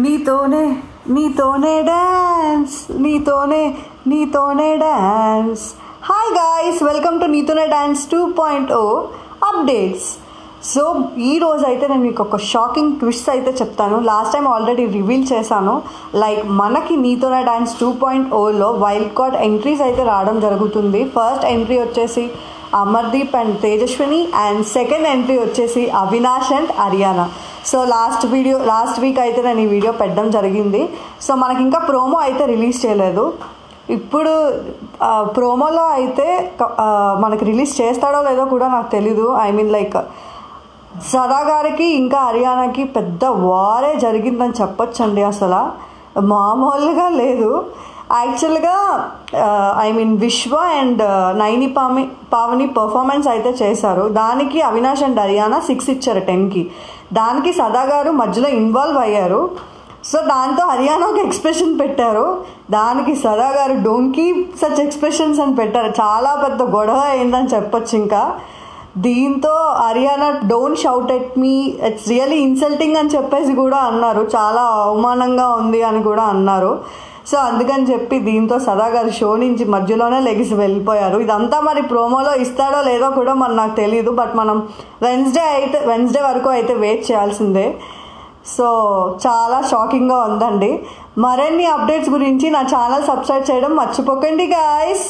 నీతోనే Neethone dance Neethone dance. Hi guys, welcome to Neethone dance 2.0 updates. So ఈరోజు అయితే నేను మీకు ఒక షాకింగ్ ట్విస్ట్ అయితే చెప్తాను. లాస్ట్ టైం ఆల్రెడీ రివీల్ చేశాను. లైక్ మనకి నీతోనే డాన్స్ 2.0లో వైల్డ్ కార్డ్ ఎంట్రీస్ అయితే రావడం జరుగుతుంది. ఫస్ట్ ఎంట్రీ వచ్చేసి Amardeep and Tejaswini, and second entry వచ్చేసి Avinash and Ariyana. So last week అయితే నేను ఈ వీడియో పెట్టడం జరిగింది. సో మనకి ఇంకా ప్రోమో అయితే రిలీజ్ చేయలేదు. ఇప్పుడు ప్రోమోలో అయితే మనకి రిలీజ్ చేస్తాడో లేదో కూడా నాకు తెలీదు. ఐ మీన్ లైక్ సదా గారికి ఇంకా హర్యానాకి పెద్ద వారే జరిగిందని చెప్పొచ్చండి. అసలు మామూలుగా లేదు. యాక్చువల్గా ఐ మీన్ విశ్వ అండ్ నైని పావని పర్ఫార్మెన్స్ అయితే చేశారు. దానికి అవినాష్ అండ్ హర్యానా 6 ఇచ్చారు 10కి. దానికి సదా గారు మధ్యలో ఇన్వాల్వ్ అయ్యారు. సో దాంతో హర్యానా ఒక ఎక్స్ప్రెషన్ పెట్టారు. దానికి సదా గారు డోంట్ కీప్ సచ్ ఎక్స్ప్రెషన్స్ అని పెట్టారు. చాలా పెద్ద గొడవ అయిందని చెప్పొచ్చు. ఇంకా దీంతో Haryana don't shout at me, it's really insulting అని చెప్పేసి కూడా అన్నారు. చాలా అవమానంగా ఉంది అని కూడా అన్నారు. సో అందుకని చెప్పి దీంతో సదా గారు షో నుంచి మధ్యలోనే లెగిసి వెళ్ళిపోయారు. ఇదంతా మరి ప్రోమోలో ఇస్తాడో లేదో కూడా నాకు తెలియదు. బట్ మనం వెన్స్డే వరకు అయితే వెయిట్ చేయాల్సిందే. సో చాలా షాకింగ్గా ఉందండి. మరిన్ని అప్డేట్స్ గురించి నా ఛానల్ సబ్స్క్రైబ్ చేయడం మర్చిపోకండి గాయ్స్.